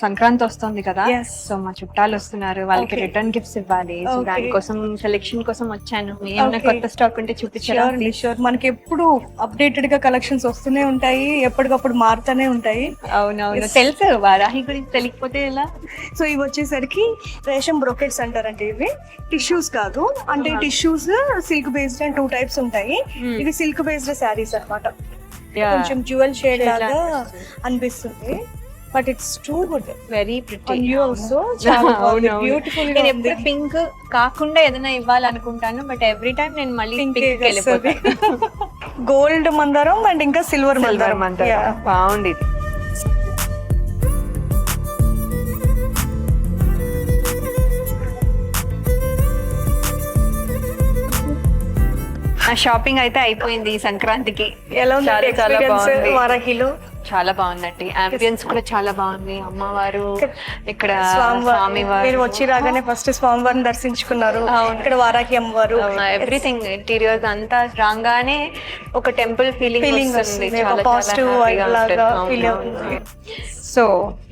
సంక్రాంతి వస్తుంది కదా, Yes. So మా చుట్టాలు వస్తున్నారు, వాళ్ళకి Okay. రిటర్న్ గిఫ్ట్స్ ఇవ్వాలి. So Okay. దానికోసం సెలెక్షన్ కోసం వచ్చాను. ఏమైనా Okay. కొత్త స్టాక్ ఉంటే చూపించారా? షూర్ అండి, షూర్. మనకి ఎప్పుడు అప్డేటెడ్ గా కలెక్షన్స్ వస్తూనే ఉంటాయి, ఎప్పటికప్పుడు మారుతూనే ఉంటాయి. అవునవును, Yes. తెలుసు. వారాహి గురించి తెలియకపోతే ఎలా? సో ఇవి వచ్చేసరికి రేషం బ్రోకెట్స్ అంటారండి. ఇవి టిష్యూస్ కాదు, అంటే tissues silk based and 2 types ఉంటాయి. ఇవి సిల్క్ బేస్డ్ శారీస్ అన్నమాట. కొంచెం జ్యువెల్ షేడ్ లాగా అనిపిస్తుంది, but it's too good. Very pretty. And you also చాలా బ్యూటిఫుల్ గా నేను ఉంది. ఎప్పుడు పింక్ కాకుండా ఏదైనా ఇవ్వాలనుకుంటాను, బట్ ఎవ్రీ టైం నేను మళ్ళీ Pink పింక్ వెళ్ళిపోతాను. గోల్డ్ మందారం అండ్ ఇంకా సిల్వర్ మందారం. Yeah. బాగుంది. నా షాపింగ్ అయితే అయిపోయింది ఈ సంక్రాంతికి. ఎలా ఉంది చాలా చాలా ఎక్స్పీరియన్స్ బాగుంది. వారాహిలో? చాలా బాగుందండి. అంబియన్స్ కూడా చాలా బాగుంది. అమ్మవారు ఇక్కడ స్వామివారు, స్వామివారు, మీరు వచ్చి రాగానే ఫస్ట్ స్వామివారిని దర్శించుకున్నారు. ఇక్కడ వారాహి అమ్మవారు, ఎవ్రీథింగ్ ఇంటీరియర్స్ అంతా రాగానే ఒక టెంపుల్ ఫీలింగ్ వస్తుంది. చాలా పాజిటివ్ వైబ్ లాగా ఫీల్ అవుతుంది. సో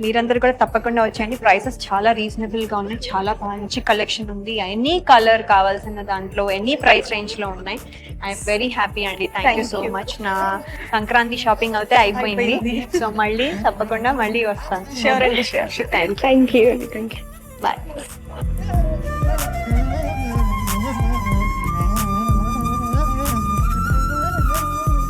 మీరందరూ కూడా తప్పకుండా వచ్చేయండి. ప్రైసెస్ చాలా రీజనబుల్ గా ఉన్నాయి, చాలా మంచి కలెక్షన్ ఉంది. ఎనీ కలర్ కావాల్సిన దాంట్లో ఎనీ ప్రైస్ రేంజ్ లో ఉన్నాయి. ఐఎమ్ వెరీ హ్యాపీ అండి. Thank you so much. నా సంక్రాంతి షాపింగ్ అయితే అయిపోయింది. సో మళ్ళీ తప్పకుండా మళ్ళీ వస్తాను. షూర్ అండి, షూర్. Thank you. బాయ్.